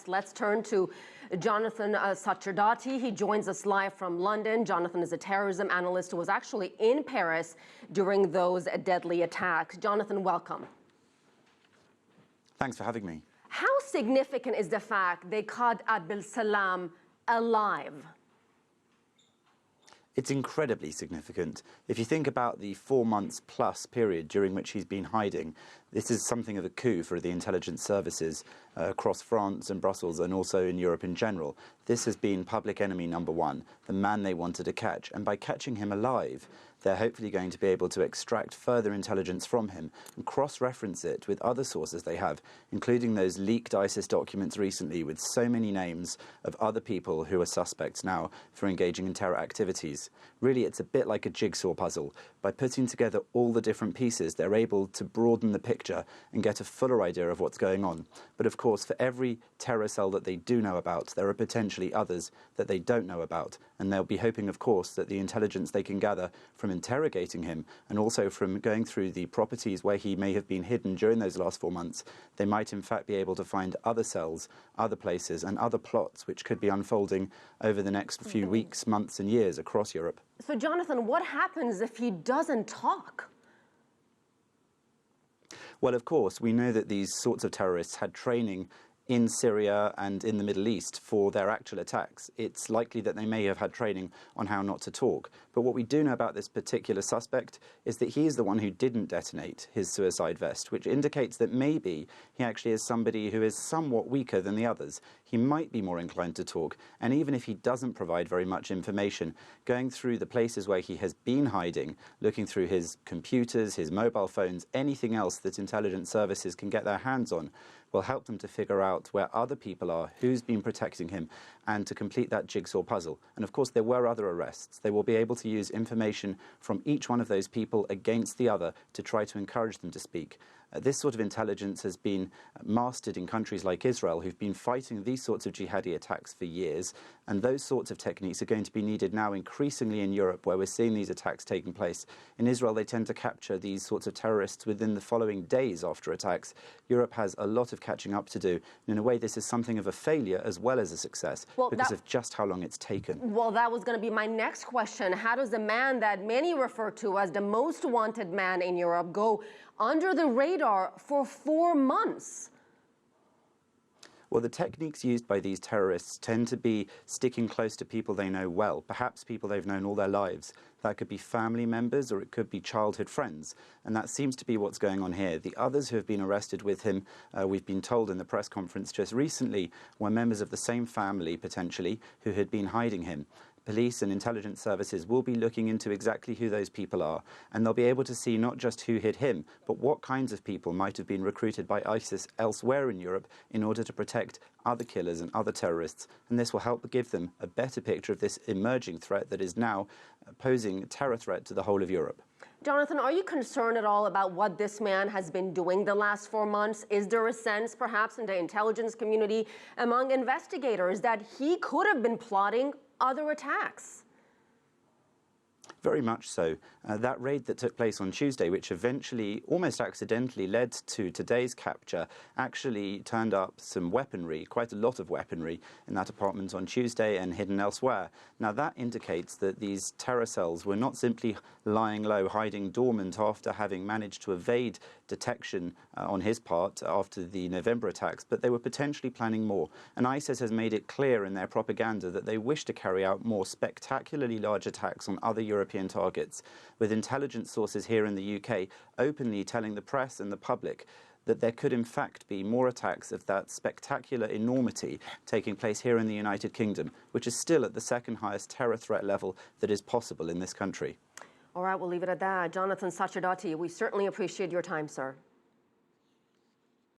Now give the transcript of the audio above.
Let's turn to Jonathan Sacerdoti. He joins us live from London. Jonathan is a terrorism analyst who was actually in Paris during those deadly attacks. Jonathan, welcome. Thanks for having me. How significant is the fact they caught Abdeslam alive? It's incredibly significant. If you think about the 4 months plus period during which he's been hiding, this is something of a coup for the intelligence services across France and Brussels and also in Europe in general. This has been public enemy number one, the man they wanted to catch. And by catching him alive, they're hopefully going to be able to extract further intelligence from him and cross-reference it with other sources they have, including those leaked ISIS documents recently with so many names of other people who are suspects now for engaging in terror activities. Really, it's a bit like a jigsaw puzzle. By putting together all the different pieces, they're able to broaden the picture and get a fuller idea of what's going on. But of course, for every terror cell that they do know about, there are potentially others that they don't know about. And they'll be hoping, of course, that the intelligence they can gather from interrogating him and also from going through the properties where he may have been hidden during those last 4 months, they might in fact be able to find other cells, other places and other plots which could be unfolding over the next few weeks, months and years across Europe. So Jonathan, what happens if he doesn't talk? Well, of course, we know that these sorts of terrorists had training in Syria and in the Middle East for their actual attacks. It's likely that they may have had training on how not to talk. But what we do know about this particular suspect is that he is the one who didn't detonate his suicide vest, which indicates that maybe he actually is somebody who is somewhat weaker than the others. He might be more inclined to talk. And even if he doesn't provide very much information, going through the places where he has been hiding, looking through his computers, his mobile phones, anything else that intelligence services can get their hands on, will help them to figure out where other people are, who's been protecting him, and to complete that jigsaw puzzle. And of course, there were other arrests. They will be able to use information from each one of those people against the other to try to encourage them to speak. This sort of intelligence has been mastered in countries like Israel, who've been fighting these sorts of jihadi attacks for years, and those sorts of techniques are going to be needed now increasingly in Europe, where we're seeing these attacks taking place. In Israel, they tend to capture these sorts of terrorists within the following days after attacks. Europe has a lot of catching up to do, and in a way this is something of a failure as well as a success, because of just how long it's taken. Well, that was going to be my next question. How does a man that many refer to as the most wanted man in Europe go under the radar for 4 months? Well, the techniques used by these terrorists tend to be sticking close to people they know well, perhaps people they've known all their lives. That could be family members or it could be childhood friends. And that seems to be what's going on here. The others who have been arrested with him, we've been told in the press conference just recently, were members of the same family, potentially, who had been hiding him. Police and intelligence services will be looking into exactly who those people are, and they'll be able to see not just who hid him, but what kinds of people might have been recruited by ISIS elsewhere in Europe in order to protect other killers and other terrorists. And this will help give them a better picture of this emerging threat that is now posing a terror threat to the whole of Europe. Jonathan, are you concerned at all about what this man has been doing the last 4 months? Is there a sense, perhaps in the intelligence community, among investigators, that he could have been plotting other attacks? Very much so. That raid that took place on Tuesday, which eventually, almost accidentally, led to today's capture, actually turned up some weaponry, quite a lot of weaponry, in that apartment on Tuesday and hidden elsewhere. Now, that indicates that these terror cells were not simply lying low, hiding dormant after having managed to evade detection on his part after the November attacks, but they were potentially planning more. And ISIS has made it clear in their propaganda that they wish to carry out more spectacularly large attacks on other European targets, with intelligence sources here in the UK openly telling the press and the public that there could in fact be more attacks of that spectacular enormity taking place here in the United Kingdom, which is still at the second highest terror threat level that is possible in this country. All right, we'll leave it at that. Jonathan Sacerdoti, we certainly appreciate your time, sir.